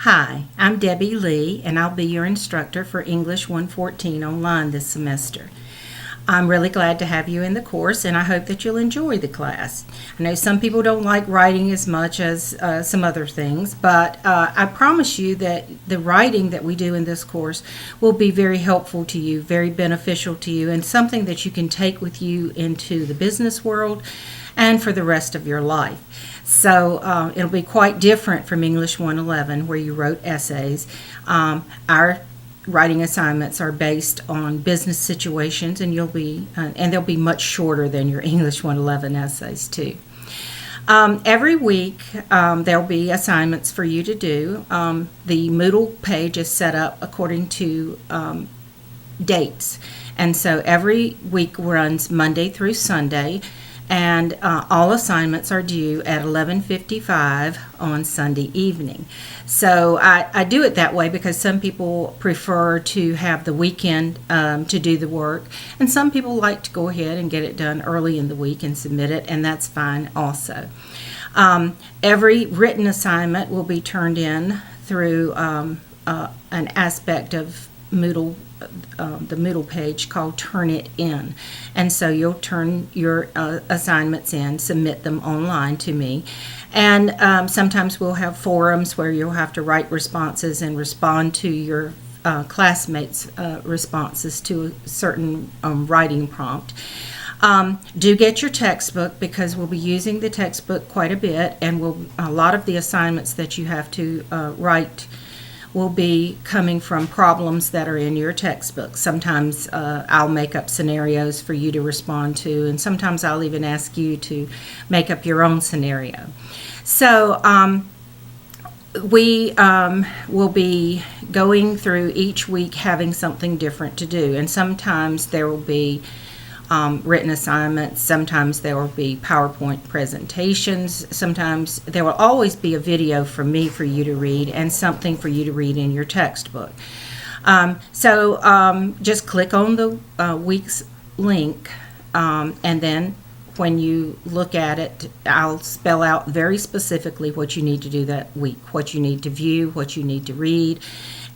Hi, I'm Debbie Lee, and I'll be your instructor for English 114 online this semester. I'm really glad to have you in the course, and I hope that you'll enjoy the class. I know some people don't like writing as much as some other things, but I promise you that the writing that we do in this course will be very helpful to you, very beneficial to you, and something that you can take with you into the business world and for the rest of your life. So it'll be quite different from English 111, where you wrote essays. Our writing assignments are based on business situations, and they'll be much shorter than your English 111 essays too. Every week there'll be assignments for you to do. The Moodle page is set up according to dates, and so every week runs Monday through Sunday, and all assignments are due at 11:55 on Sunday evening. So I do it that way because some people prefer to have the weekend to do the work, and some people like to go ahead and get it done early in the week and submit it, and that's fine also. Every written assignment will be turned in through an aspect of Moodle, the Moodle page called Turnitin, and so you'll turn your assignments in, submit them online to me, and sometimes we'll have forums where you'll have to write responses and respond to your classmates' responses to a certain writing prompt. Do get your textbook, because we'll be using the textbook quite a bit, and a lot of the assignments that you have to write will be coming from problems that are in your textbook. Sometimes I'll make up scenarios for you to respond to, and sometimes I'll even ask you to make up your own scenario. So we will be going through each week having something different to do, and sometimes there will be written assignments, sometimes there will be PowerPoint presentations, sometimes there will always be a video from me for you to read and something for you to read in your textbook. So just click on the week's link, and then when you look at it, I'll spell out very specifically what you need to do that week, what you need to view, what you need to read,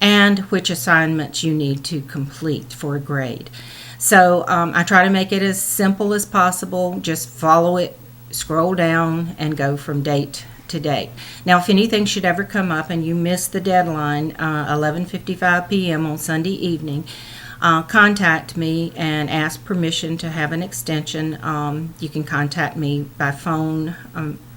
and which assignments you need to complete for a grade. So I try to make it as simple as possible. Just follow it, scroll down, and go from date to date. Now, if anything should ever come up and you miss the deadline, 11:55 p.m. on Sunday evening, contact me and ask permission to have an extension. You can contact me by phone,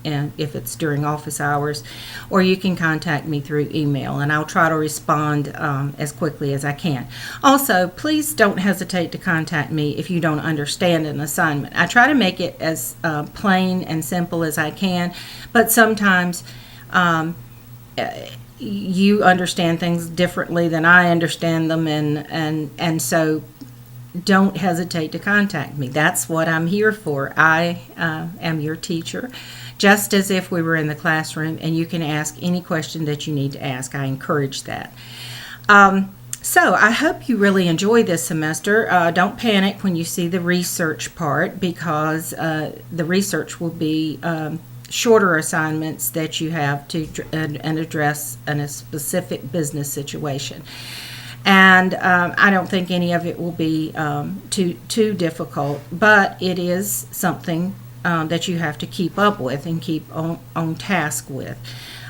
and if it's during office hours, or you can contact me through email, and I'll try to respond as quickly as I can. Also, please don't hesitate to contact me if you don't understand an assignment. I try to make it as plain and simple as I can, but sometimes you understand things differently than I understand them, and so don't hesitate to contact me. That's what I'm here for. I am your teacher, just as if we were in the classroom, and you can ask any question that you need to ask. I encourage that. So I hope you really enjoy this semester. Don't panic when you see the research part, because the research will be shorter assignments that you have to and address in a specific business situation. And I don't think any of it will be too difficult, but it is something that you have to keep up with and keep on task with.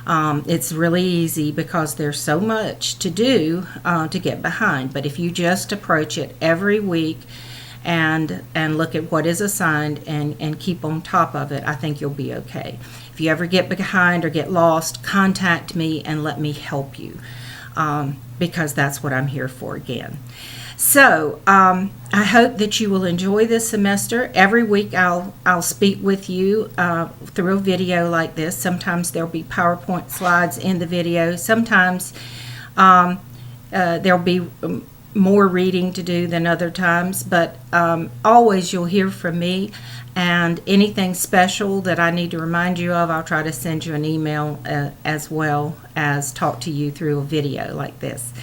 It's really easy because there's so much to do to get behind, but if you just approach it every week and look at what is assigned and keep on top of it, I think you'll be okay. If you ever get behind or get lost, contact me and let me help you, because that's what I'm here for again. So I hope that you will enjoy this semester. Every week I'll speak with you through a video like this. Sometimes there'll be PowerPoint slides in the video. Sometimes there'll be more reading to do than other times, but always you'll hear from me, And anything special that I need to remind you of, I'll try to send you an email as well as talk to you through a video like this.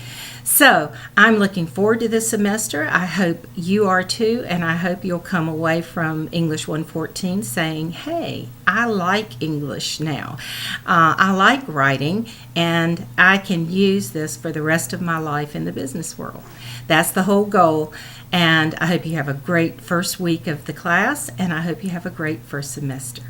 So I'm looking forward to this semester. I hope you are too, and I hope you'll come away from English 114 saying, hey, I like English now. I like writing, and I can use this for the rest of my life in the business world. That's the whole goal, and I hope you have a great first week of the class, and I hope you have a great first semester.